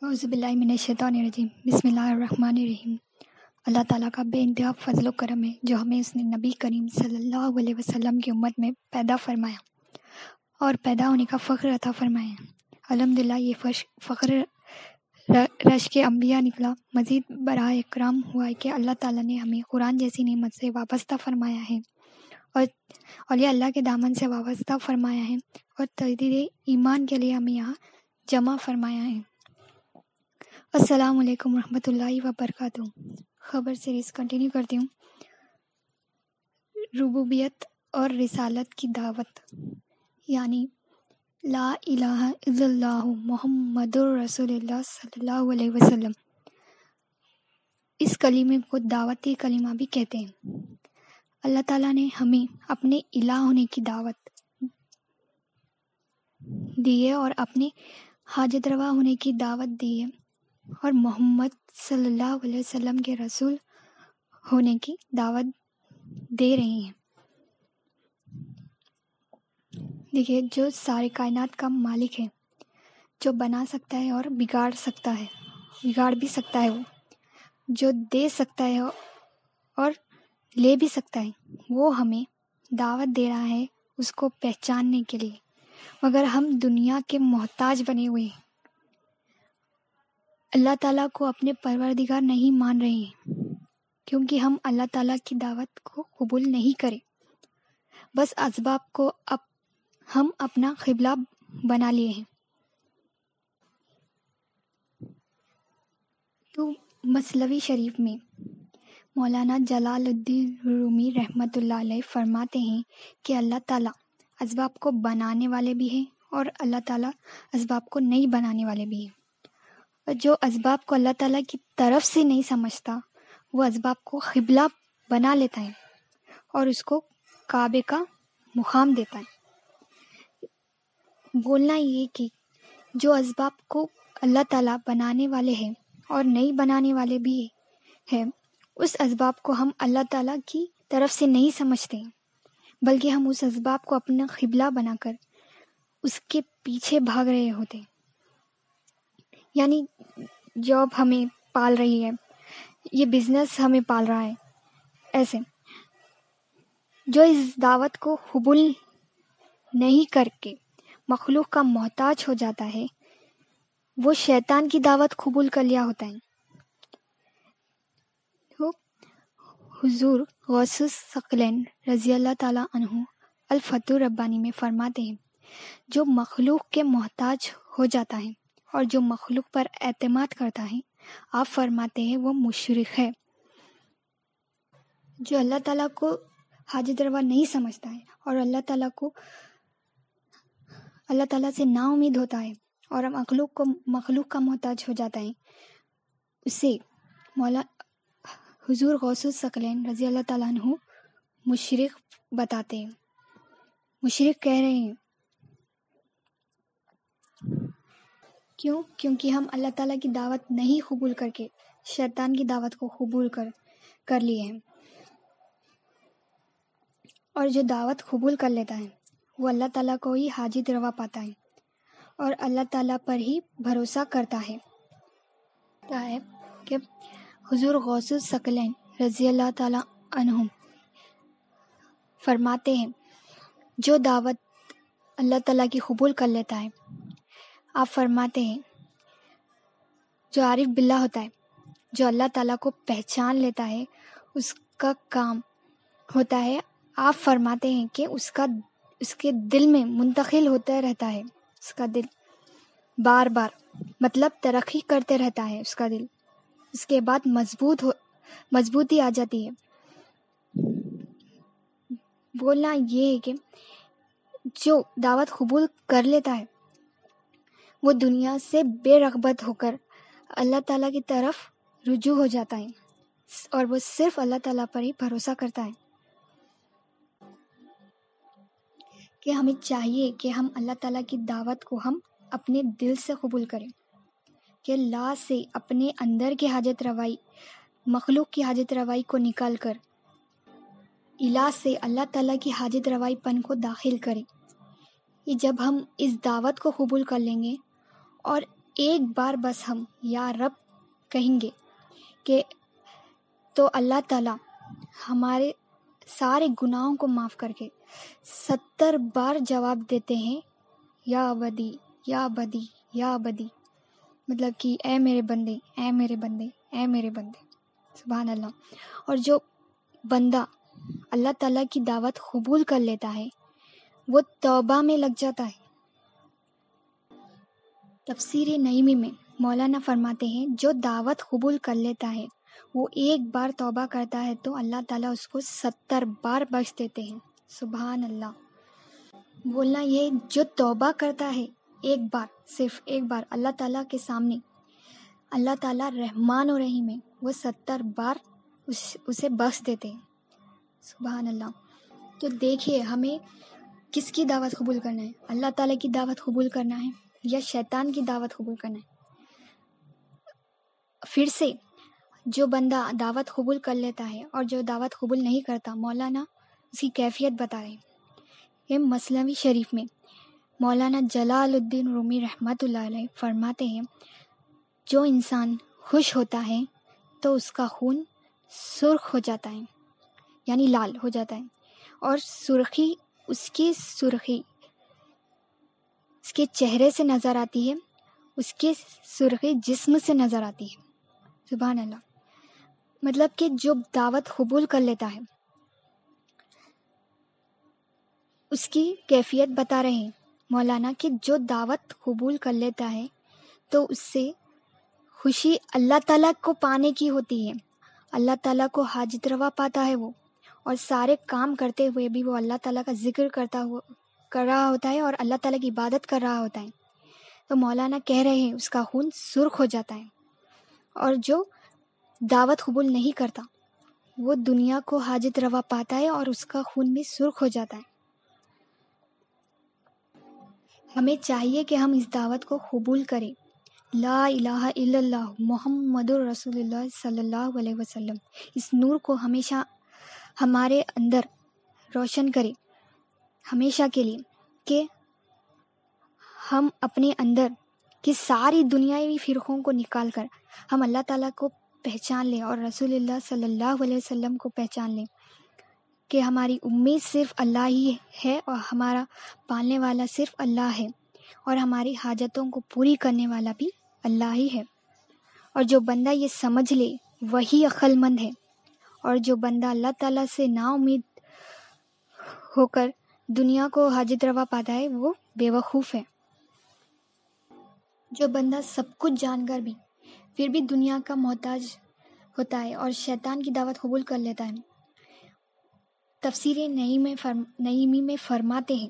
اعوذ باللہ من الشیطان الرجیم بسم اللہ الرحمن الرحیم۔ اللہ تعالیٰ کا بے انتہا فضل و کرم ہے جو ہمیں اس نے نبی کریم صلی اللہ علیہ وسلم کی امت میں پیدا فرمایا اور پیدا ہونے کا فخر عطا فرمایا۔ الحمدللہ یہ فخر رشک انبیاء نکلا، مزید براہ اکرام ہوا ہے کہ اللہ تعالیٰ نے ہمیں قرآن جیسی نعمت سے وابستہ فرمایا ہے اور اولیاء اللہ کے دامن سے وابستہ فرمایا ہے اور تجدید ایمان کے لیے ہمیں یہاں جمع فرمایا ہے۔ السلام علیکم ورحمۃ اللہ وبرکاتہ۔ خبر سیریز کنٹینیو کرتی ہوں۔ ربوبیت اور رسالت کی دعوت، یعنی لا الہ الا اللہ محمد رسول اللہ صلی اللہ علیہ وسلم، اس کلمے کو دعوتی کلمہ بھی کہتے ہیں۔ اللہ تعالیٰ نے ہمیں اپنے الہ ہونے کی دعوت دی ہے اور اپنے حاجت روا ہونے کی دعوت دی ہے اور محمد صلی اللہ علیہ وسلم کے رسول ہونے کی دعوت دے رہی ہیں۔ دیکھیے، جو سارے کائنات کا مالک ہے، جو بنا سکتا ہے اور بگاڑ بھی سکتا ہے، وہ جو دے سکتا ہے اور لے بھی سکتا ہے، وہ ہمیں دعوت دے رہا ہے اس کو پہچاننے کے لیے، مگر ہم دنیا کے محتاج بنے ہوئے ہیں، اللہ تعالیٰ کو اپنے پروردگار نہیں مان رہے ہیں، کیونکہ ہم اللہ تعالیٰ کی دعوت کو قبول نہیں کرے، بس اسباب کو ہم اپنا قبلہ بنا لیے ہیں۔ تو مثنوی شریف میں مولانا جلال الدین رومی رحمۃ اللہ علیہ فرماتے ہیں کہ اللہ تعالیٰ اسباب کو بنانے والے بھی ہیں اور اللہ تعالیٰ اسباب کو نہیں بنانے والے بھی ہیں، اور جو اسباب کو اللہ تعالیٰ کی طرف سے نہیں سمجھتا وہ اسباب کو قبلہ بنا لیتا ہے اور اس کو کعبے کا مقام دیتا ہے۔ بولنا یہ کہ جو اسباب کو اللہ تعالیٰ بنانے والے ہیں اور نہیں بنانے والے بھی ہیں، اس اسباب کو ہم اللہ تعالیٰ کی طرف سے نہیں سمجھتے ہیں، بلکہ ہم اس اسباب کو اپنا قبلہ بنا کر اس کے پیچھے بھاگ رہے ہوتے ہیں۔ یعنی جاب ہمیں پال رہی ہے، یہ بزنس ہمیں پال رہا ہے، ایسے جو اس دعوت کو قبول نہیں کر کے مخلوق کا محتاج ہو جاتا ہے، وہ شیطان کی دعوت قبول کر لیا ہوتا ہے۔ تو حضور غوث الثقلین رضی اللہ تعالیٰ عنہ الفتح ربانی میں فرماتے ہیں، جو مخلوق کے محتاج ہو جاتا ہے اور جو مخلوق پر اعتماد کرتا ہے، آپ فرماتے ہیں وہ مشرک ہے۔ جو اللہ تعالیٰ کو حاجت روا نہیں سمجھتا ہے اور اللہ تعالیٰ سے نا امید ہوتا ہے اور مخلوق کا محتاج ہو جاتا ہے، اسے حضور غوث الثقلین رضی اللہ تعالیٰ عنہ مشرک بتاتے ہیں، مشرک کہہ رہے ہیں۔ کیوں؟ کیونکہ ہم اللہ تعالیٰ کی دعوت نہیں قبول کر کے شیطان کی دعوت کو قبول کر لیے ہیں، اور جو دعوت قبول کر لیتا ہے وہ اللہ تعالیٰ کو ہی حاجت روا پاتا ہے اور اللہ تعالیٰ پر ہی بھروسہ کرتا ہے۔ کہ حضور غوث الثقلین رضی اللہ تعالیٰ عنہ فرماتے ہیں، جو دعوت اللہ تعالیٰ کی قبول کر لیتا ہے، آپ فرماتے ہیں جو عارف باللہ ہوتا ہے، جو اللہ تعالیٰ کو پہچان لیتا ہے، اس کا کام ہوتا ہے، آپ فرماتے ہیں کہ اس کے دل میں منتقل ہوتا رہتا ہے، اس کا دل بار بار مطلب ترقی کرتے رہتا ہے، اس کا دل اس کے بعد مضبوطی آ جاتی ہے۔ بولنا یہ ہے کہ جو دعوت قبول کر لیتا ہے وہ دنیا سے بے رغبت ہو کر اللہ تعالیٰ کی طرف رجوع ہو جاتا ہے اور وہ صرف اللہ تعالیٰ پر ہی بھروسہ کرتا ہے۔ کہ ہمیں چاہیے کہ ہم اللہ تعالیٰ کی دعوت کو ہم اپنے دل سے قبول کریں، کہ لا سے اپنے اندر کی حاجت روائی، مخلوق کی حاجت روائی کو نکال کر الہ سے اللہ تعالیٰ کی حاجت روائی پن کو داخل کریں۔ یہ جب ہم اس دعوت کو قبول کر لیں گے اور ایک بار بس ہم یا رب کہیں گے کہ تو اللہ تعالیٰ ہمارے سارے گناہوں کو معاف کر کے 70 بار جواب دیتے ہیں، یا بدی یا بدی یا بدی، مطلب کہ اے میرے بندے، اے میرے بندے، اے میرے بندے، سبحان اللہ۔ اور جو بندہ اللہ تعالیٰ کی دعوت قبول کر لیتا ہے وہ توبہ میں لگ جاتا ہے۔ تفسیر نعیمی میں مولانا فرماتے ہیں جو دعوت قبول کر لیتا ہے وہ ایک بار توبہ کرتا ہے تو اللہ تعالیٰ اس کو 70 بار بخش دیتے ہیں۔ سبحان اللہ۔ بولنا یہ، جو توبہ کرتا ہے ایک بار، صرف ایک بار اللہ تعالیٰ کے سامنے، اللہ تعالیٰ رحمان و رحیم ہے، وہ 70 بار اسے بخش دیتے ہیں۔ سبحان اللہ۔ تو دیکھیے ہمیں کس کی دعوت قبول کرنا ہے، اللہ تعالیٰ کی دعوت قبول کرنا ہے یا شیطان کی دعوت قبول کرنا ہے؟ پھر سے جو بندہ دعوت قبول کر لیتا ہے اور جو دعوت قبول نہیں کرتا، مولانا اس کی کیفیت بتا رہے ہیں۔ یہ مثنوی شریف میں مولانا جلال الدین رومی رحمۃ اللہ علیہ فرماتے ہیں، جو انسان خوش ہوتا ہے تو اس کا خون سرخ ہو جاتا ہے، یعنی لال ہو جاتا ہے، اور سرخی اس کے چہرے سے نظر آتی ہے، اس کی سرخی جسم سے نظر آتی ہے۔ سبحان اللہ۔ مطلب کہ جو دعوت قبول کر لیتا ہے اس کی کیفیت بتا رہے ہیں مولانا کہ جو دعوت قبول کر لیتا ہے تو اس سے خوشی اللہ تعالیٰ کو پانے کی ہوتی ہے، اللہ تعالیٰ کو حاجت روا پاتا ہے وہ، اور سارے کام کرتے ہوئے بھی وہ اللہ تعالیٰ کا ذکر کر رہا ہوتا ہے اور اللہ تعالیٰ کی عبادت کر رہا ہوتا ہے۔ تو مولانا کہہ رہے ہیں اس کا خون سرخ ہو جاتا ہے، اور جو دعوت قبول نہیں کرتا وہ دنیا کو حاجت روا پاتا ہے اور اس کا خون بھی سرخ ہو جاتا ہے۔ ہمیں چاہیے کہ ہم اس دعوت کو قبول کریں، لا الہ الا اللہ محمد رسول اللہ صلی اللہ علیہ وسلم، اس نور کو ہمیشہ ہمارے اندر روشن کریں، ہمیشہ کے لیے، کہ ہم اپنے اندر کی ساری دنیاوی فرقوں کو نکال کر ہم اللہ تعالیٰ کو پہچان لیں اور رسول اللہ صلی اللہ علیہ وسلم کو پہچان لیں کہ ہماری امید صرف اللہ ہی ہے اور ہمارا پالنے والا صرف اللہ ہے اور ہماری حاجتوں کو پوری کرنے والا بھی اللہ ہی ہے۔ اور جو بندہ یہ سمجھ لے وہی عقل مند ہے، اور جو بندہ اللہ تعالیٰ سے نا امید ہو کر دنیا کو حاجت روا پاتا ہے وہ بے وقوف ہے۔ جو بندہ سب کچھ جان کر بھی پھر بھی دنیا کا محتاج ہوتا ہے اور شیطان کی دعوت قبول کر لیتا ہے، تفسیر نعیمی میں فرماتے ہیں،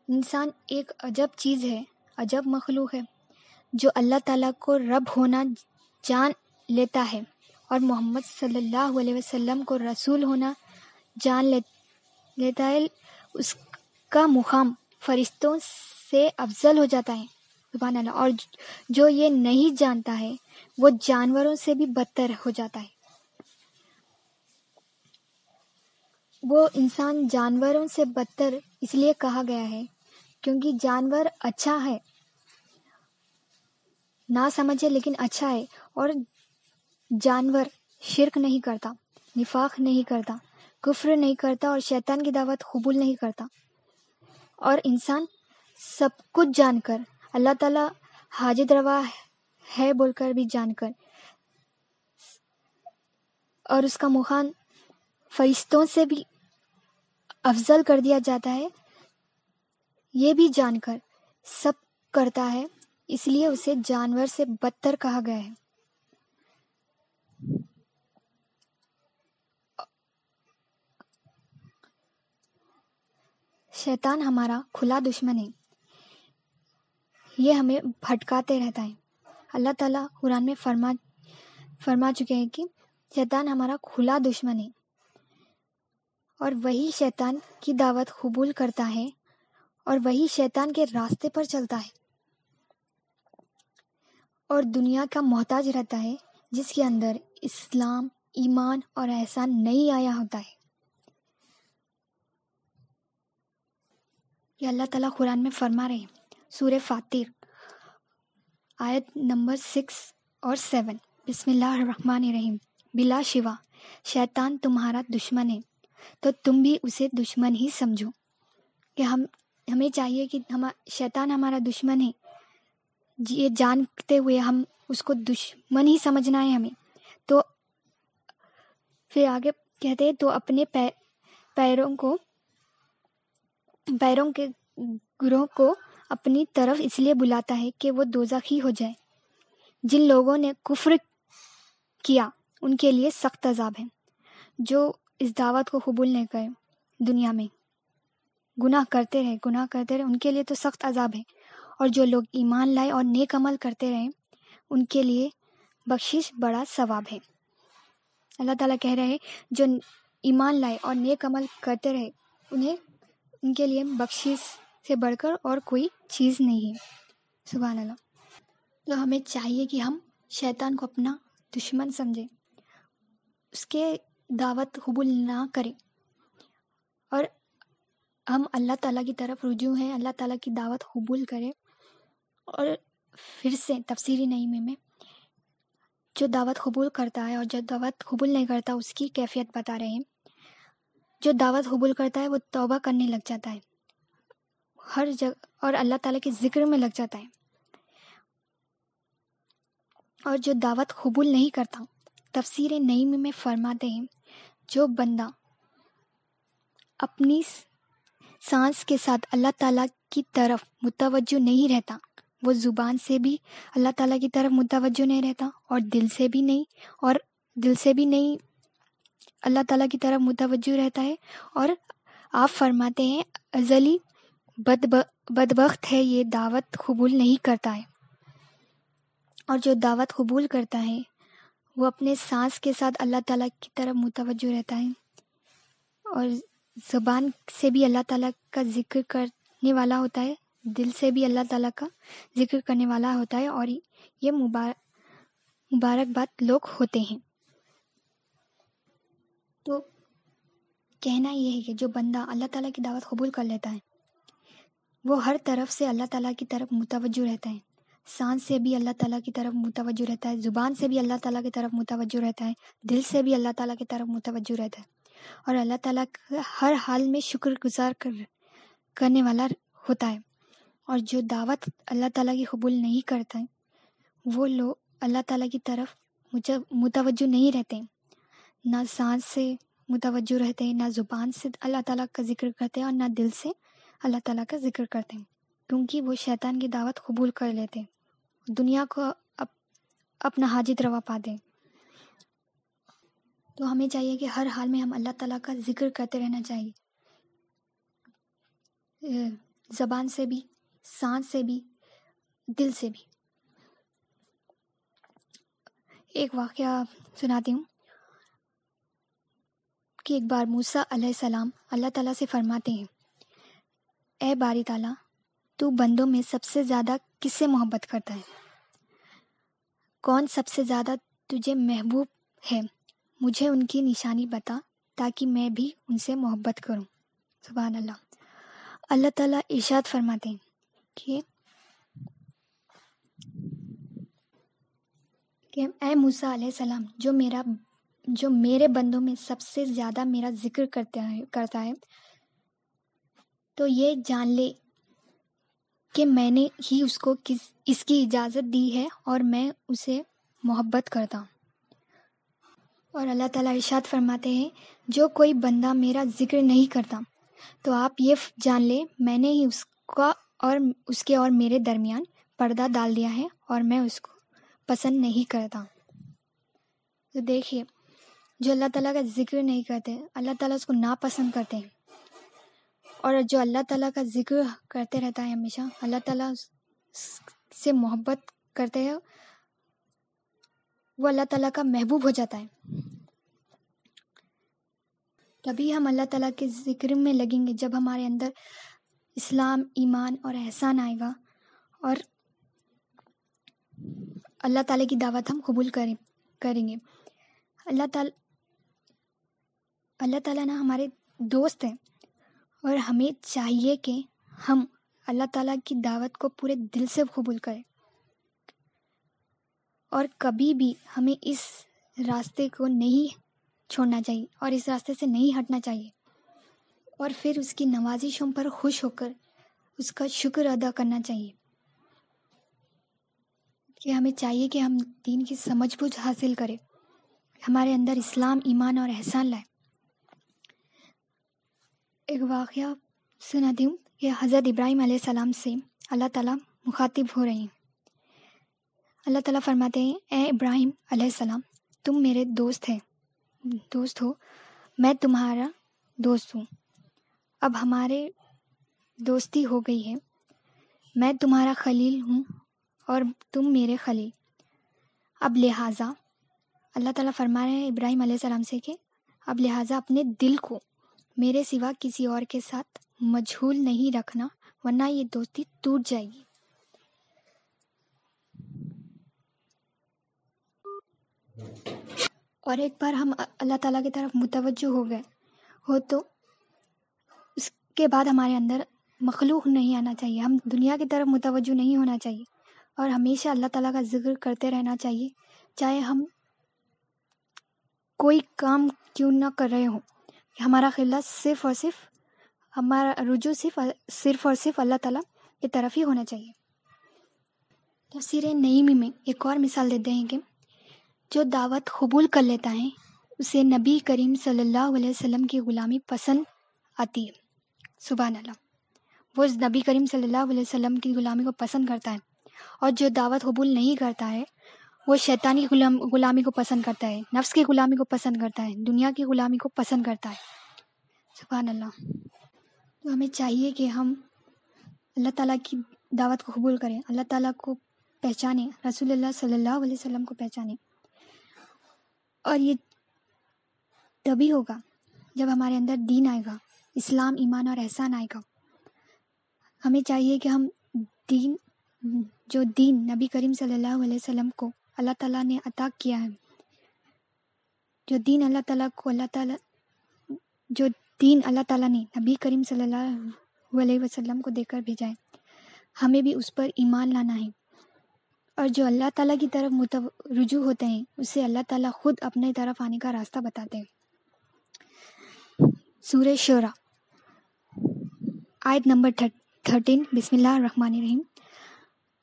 انسان ایک عجب چیز ہے، عجب مخلوق ہے، جو اللہ تعالیٰ کو رب ہونا جان لیتا ہے اور محمد صلی اللہ علیہ وسلم کو رسول ہونا جان لیتا ہے، اس کا مقام فرشتوں سے افضل ہو جاتا ہے۔ سبحان اللہ۔ اور جو یہ نہیں جانتا ہے وہ جانوروں سے بھی بدتر ہو جاتا ہے۔ وہ انسان جانوروں سے بدتر اس لیے کہا گیا ہے کیونکہ جانور اچھا ہے، نہ سمجھے لیکن اچھا ہے، اور جانور شرک نہیں کرتا، نفاق نہیں کرتا، کفر نہیں کرتا اور شیطان کی دعوت قبول نہیں کرتا، اور انسان سب کچھ جان کر اللہ تعالیٰ حاجت روا ہے بول کر بھی جان کر اور اس کا مقام فرشتوں سے بھی افضل کر دیا جاتا ہے، یہ بھی جان کر سب کرتا ہے، اس لیے اسے جانور سے بدتر کہا گیا ہے۔ شیطان ہمارا کھلا دشمن ہے، یہ ہمیں بھٹکاتے رہتا ہے۔ اللہ تعالیٰ قرآن میں فرما چکے ہیں کہ شیطان ہمارا کھلا دشمن ہے، اور وہی شیطان کی دعوت قبول کرتا ہے اور وہی شیطان کے راستے پر چلتا ہے اور دنیا کا محتاج رہتا ہے جس کے اندر اسلام، ایمان اور احسان نہیں آیا ہوتا ہے۔ یہ اللہ تعالیٰ قرآن میں فرما رہے ہیں، سورہ فاتر آیت نمبر 6 اور 7۔ بسم اللہ الرحمن الرحیم۔ بلا شبہ شیطان تمہارا دشمن ہے، تو تم بھی اسے دشمن ہی سمجھو۔ کہ ہمیں چاہیے کہ شیطان ہمارا دشمن ہے، یہ جانتے ہوئے ہم اس کو دشمن ہی سمجھنا ہے ہمیں۔ تو پھر آگے کہتے ہیں، تو اپنے پیروں کے گروہ کو اپنی طرف اس لیے بلاتا ہے کہ وہ دوزخی ہو جائے۔ جن لوگوں نے کفر کیا ان کے لیے سخت عذاب ہے۔ جو اس دعوت کو قبول نہیں کرے، دنیا میں گناہ کرتے رہے ان کے لیے تو سخت عذاب ہے، اور جو لوگ ایمان لائے اور نیک عمل کرتے رہے ان کے لیے بخشش بڑا ثواب ہے۔ اللہ تعالیٰ کہہ رہے ہیں جو ایمان لائے اور نیک عمل کرتے رہے ان کے لیے بخشش سے بڑھ کر اور کوئی چیز نہیں ہے۔ سبحان اللہ۔ تو ہمیں چاہیے کہ ہم شیطان کو اپنا دشمن سمجھیں، اس کے دعوت قبول نہ کریں، اور ہم اللہ تعالیٰ کی طرف رجوع ہیں، اللہ تعالیٰ کی دعوت قبول کریں۔ اور پھر سے تفسیری نعیم میں جو دعوت قبول کرتا ہے اور جو دعوت قبول نہیں کرتا اس کی کیفیت بتا رہے ہیں۔ جو دعوت قبول کرتا ہے وہ توبہ کرنے لگ جاتا ہے ہر جگہ، اور اللہ تعالیٰ کے ذکر میں لگ جاتا ہے۔ اور جو دعوت قبول نہیں کرتا، تفسیر نعیم میں فرماتے ہیں جو بندہ اپنی سانس کے ساتھ اللہ تعالیٰ کی طرف متوجہ نہیں رہتا، وہ زبان سے بھی اللہ تعالیٰ کی طرف متوجہ نہیں رہتا، اور دل سے بھی نہیں اللہ تعالیٰ کی طرف متوجہ رہتا ہے، اور آپ فرماتے ہیں ازلی بدبخت ہے، یہ دعوت قبول نہیں کرتا ہے۔ اور جو دعوت قبول کرتا ہے وہ اپنے سانس کے ساتھ اللہ تعالیٰ کی طرف متوجہ رہتا ہے، اور زبان سے بھی اللہ تعالیٰ کا ذکر کرنے والا ہوتا ہے، دل سے بھی اللہ تعالیٰ کا ذکر کرنے والا ہوتا ہے، اور یہ مبارک بات لوگ ہوتے ہیں۔ تو کہنا یہ ہے کہ جو بندہ اللہ تعالیٰ کی دعوت قبول کر لیتا ہے وہ ہر طرف سے اللہ تعالیٰ کی طرف متوجہ رہتا ہے، سانس سے بھی اللہ تعالیٰ کی طرف متوجہ رہتا ہے، زبان سے بھی اللہ تعالیٰ کی طرف متوجہ رہتا ہے، دل سے بھی اللہ تعالیٰ کی طرف متوجہ رہتا ہے، اور اللہ تعالیٰ کا ہر حال میں شکر گزار کرنے والا ہوتا ہے۔ اور جو دعوت اللہ تعالیٰ کی قبول نہیں کرتا ہے وہ لوگ اللہ تعالیٰ کی طرف متوجہ نہیں رہتے، نہ سانس سے متوجہ رہتے ہیں، نہ زبان سے اللہ تعالیٰ کا ذکر کرتے ہیں، اور نہ دل سے اللہ تعالیٰ کا ذکر کرتے ہیں، کیونکہ وہ شیطان کی دعوت قبول کر لیتے ہیں، دنیا کو اپنا حاجت روا پا دیں۔ تو ہمیں چاہیے کہ ہر حال میں ہم اللہ تعالیٰ کا ذکر کرتے رہنا چاہیے، زبان سے بھی، سانس سے بھی، دل سے بھی۔ ایک واقعہ سناتی ہوں کہ ایک بار موسیٰ علیہ السلام اللہ تعالیٰ سے فرماتے ہیں، اے باری تعالیٰ، تو بندوں میں سب سے زیادہ کس سے محبت کرتا ہے؟ کون سب سے زیادہ تجھے محبوب ہے؟ مجھے ان کی نشانی بتا تاکہ میں بھی ان سے محبت کروں۔ سبحان اللہ۔ اللہ تعالیٰ ارشاد فرماتے ہیں کہ اے موسیٰ علیہ السلام، جو میرے بندوں میں سب سے زیادہ میرا ذکر کرتا ہے تو یہ جان لے کہ میں نے ہی اس کو اس کی اجازت دی ہے اور میں اسے محبت کرتا ہوں۔ اور اللہ تعالیٰ ارشاد فرماتے ہیں جو کوئی بندہ میرا ذکر نہیں کرتا تو آپ یہ جان لے میں نے ہی اس کے اور میرے درمیان پردہ ڈال دیا ہے اور میں اس کو پسند نہیں کرتا۔ تو دیکھیے، جو اللہ تعالیٰ کا ذکر نہیں کرتے اللہ تعالیٰ اس کو ناپسند کرتے ہیں، اور جو اللہ تعالیٰ کا ذکر کرتے رہتا ہے ہمیشہ اللہ تعالیٰ سے محبت کرتے ہیں، وہ اللہ تعالیٰ کا محبوب ہو جاتا ہے۔ تبھی ہم اللہ تعالیٰ کے ذکر میں لگیں گے جب ہمارے اندر اسلام، ایمان اور احسان آئے گا، اور اللہ تعالیٰ کی دعوت ہم قبول کریں گے۔ اللہ تعالیٰ نا ہمارے دوست ہیں، اور ہمیں چاہیے کہ ہم اللہ تعالیٰ کی دعوت کو پورے دل سے قبول کریں، اور کبھی بھی ہمیں اس راستے کو نہیں چھوڑنا چاہیے اور اس راستے سے نہیں ہٹنا چاہیے، اور پھر اس کی نوازشوں پر خوش ہو کر اس کا شکر ادا کرنا چاہیے کہ ہمیں چاہیے کہ ہم دین کی سمجھ بوجھ حاصل کریں، ہمارے اندر اسلام، ایمان اور احسان لائے۔ ایک واقعہ سناتی ہوں کہ حضرت ابراہیم علیہ السلام سے اللہ تعالیٰ مخاطب ہو رہے ہیں۔ اللہ تعالیٰ فرماتے ہیں، اے ابراہیم علیہ السلام، تم میرے دوست ہو، میں تمہارا دوست ہوں، اب ہمارے دوستی ہو گئی ہے، میں تمہارا خلیل ہوں اور تم میرے خلیل، اب لہٰذا اللہ تعالیٰ فرما رہے ہیں ابراہیم علیہ السلام سے کہ اب لہٰذا اپنے دل کو میرے سوا کسی اور کے ساتھ مجھول نہیں رکھنا، ورنہ یہ دوستی ٹوٹ جائے گی۔ اور ایک بار ہم اللہ تعالیٰ کی طرف متوجہ ہو گئے ہو تو اس کے بعد ہمارے اندر مخلوق نہیں آنا چاہیے، ہم دنیا کی طرف متوجہ نہیں ہونا چاہیے، اور ہمیشہ اللہ تعالیٰ کا ذکر کرتے رہنا چاہیے، چاہے ہم کوئی کام کیوں نہ کر رہے ہوں۔ ہمارا خلا صرف اور صرف، ہمارا رجوع صرف اور صرف اللہ تعالیٰ کی طرف ہی ہونا چاہیے۔ تفسیر نعیمی میں ایک اور مثال دیتے ہیں کہ جو دعوت قبول کر لیتا ہے اسے نبی کریم صلی اللہ علیہ وسلم کی غلامی پسند آتی ہے۔ سبحان اللہ، وہ نبی کریم صلی اللہ علیہ وسلم کی غلامی کو پسند کرتا ہے، اور جو دعوت قبول نہیں کرتا ہے وہ شیطانی غلامی کو پسند کرتا ہے، نفس کی غلامی کو پسند کرتا ہے، دنیا کی غلامی کو پسند کرتا ہے۔ سبحان اللہ۔ تو ہمیں چاہیے کہ ہم اللہ تعالیٰ کی دعوت کو قبول کریں، اللہ تعالیٰ کو پہچانیں، رسول اللہ صلی اللہ علیہ وسلم کو پہچانیں، اور یہ تبھی ہوگا جب ہمارے اندر دین آئے گا، اسلام، ایمان اور احسان آئے گا۔ ہمیں چاہیے کہ ہم جو دین نبی کریم صلی اللہ علیہ وسلم کو اللہ تعالیٰ نے عطا کیا ہے، جو دین اللہ تعالیٰ نے نبی کریم صلی اللہ علیہ وسلم کو دے کر بھیجا ہے، ہمیں بھی اس پر ایمان لانا ہے، اور جو اللہ تعالیٰ کی طرف رجوع ہوتے ہیں اسے اللہ تعالیٰ خود اپنے طرف آنے کا راستہ بتاتے ہیں۔ سورہ شورى آیت نمبر 13، بسم اللہ الرحمن الرحیم۔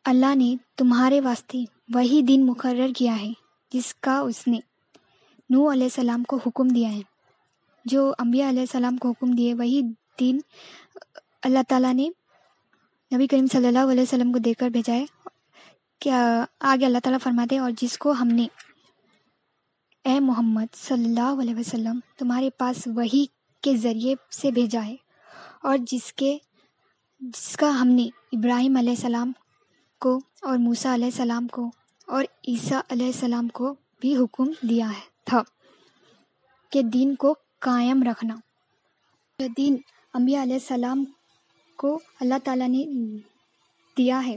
اللہ نے تمہارے واسطے وہی دین مقرر کیا ہے جس کا اس نے نوح علیہ السلام کو حکم دیا ہے، جو انبیاء علیہ السلام کو حکم دیے وہی دین اللہ تعالیٰ نے نبی کریم صلی اللہ علیہ وسلم کو دے کر بھیجا ہے۔ کیا آگے اللہ تعالیٰ فرماتے ہیں، اور جس کو ہم نے اے محمد صلی اللہ علیہ وسلم تمہارے پاس وحی کے ذریعے سے بھیجا ہے، اور جس کا ہم نے ابراہیم علیہ السلام کو اور موسیٰ علیہ السلام کو اور عیسیٰ علیہ السلام کو بھی حکم دیا تھا کہ دین کو قائم رکھنا۔ جو دین انبیاء علیہ السلام کو اللہ تعالیٰ نے دیا ہے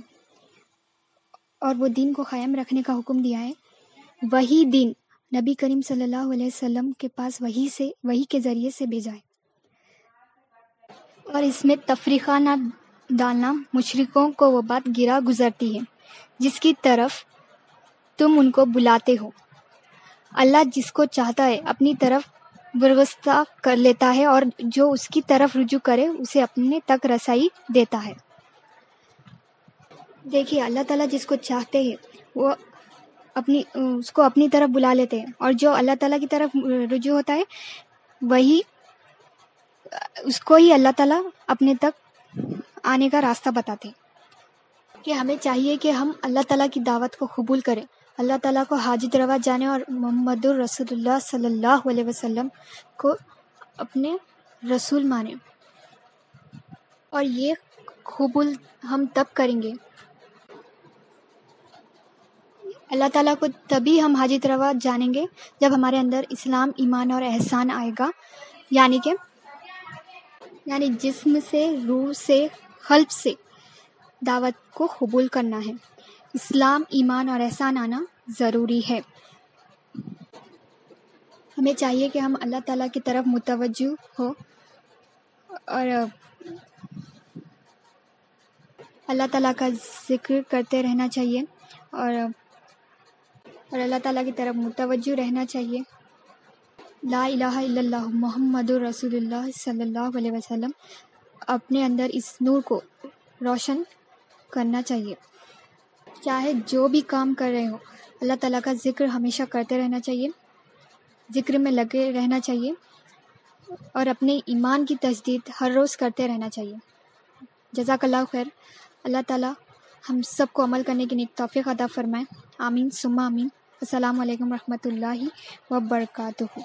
اور وہ دین کو قائم رکھنے کا حکم دیا ہے، وہی دین نبی کریم صلی اللہ علیہ وسلم کے پاس وحی کے ذریعے سے بھیجا ہے، اور اس میں تفریقہ نہ ڈالنا مشرکوں کو وہ بات گرا گزرتی ہے جس کی طرف تم ان کو بلاتے ہو۔ اللہ جس کو چاہتا ہے اپنی طرف برگزیدہ کر لیتا ہے، اور جو اس کی طرف رجوع کرے اسے اپنے تک رسائی دیتا ہے۔ دیکھیے، اللہ تعالیٰ جس کو چاہتے ہیں وہ اس کو اپنی طرف بلا لیتے ہیں، اور جو اللہ تعالیٰ کی طرف رجوع ہوتا ہے وہی اس کو ہی اللہ تعالیٰ اپنے تک آنے کا راستہ بتاتے ہیں۔ کہ ہمیں چاہیے کہ ہم اللہ تعالیٰ کی دعوت کو قبول کریں، اللہ تعالیٰ کو حاجت روا جانیں، اور محمد الرسول اللہ صلی اللہ علیہ وسلم کو اپنے رسول مانیں، اور یہ قبول ہم تب کریں گے، اللہ تعالیٰ کو تبھی ہم حاجت روا جانیں گے جب ہمارے اندر اسلام، ایمان اور احسان آئے گا، یعنی جسم سے، روح سے، قلب سے دعوت کو قبول کرنا ہے۔ اسلام، ایمان اور احسان آنا ضروری ہے۔ ہمیں چاہیے کہ ہم اللہ تعالیٰ کی طرف متوجہ ہو اور اللہ تعالیٰ کا ذکر کرتے رہنا چاہیے، اور اور اللہ تعالیٰ کی طرف متوجہ رہنا چاہیے۔ لا الہ الا اللہ محمد رسول اللہ صلی اللہ علیہ وسلم، اپنے اندر اس نور کو روشن کرنا چاہیے۔ چاہے جو بھی کام کر رہے ہو، اللہ تعالیٰ کا ذکر ہمیشہ کرتے رہنا چاہیے، ذکر میں لگے رہنا چاہیے، اور اپنے ایمان کی تجدید ہر روز کرتے رہنا چاہیے۔ جزاک اللہ خیر۔ اللہ تعالیٰ ہم سب کو عمل کرنے کی نیک توفیق عطا فرمائے۔ آمین ثم آمین۔ السلام علیکم ورحمۃ اللہ وبرکاتہ۔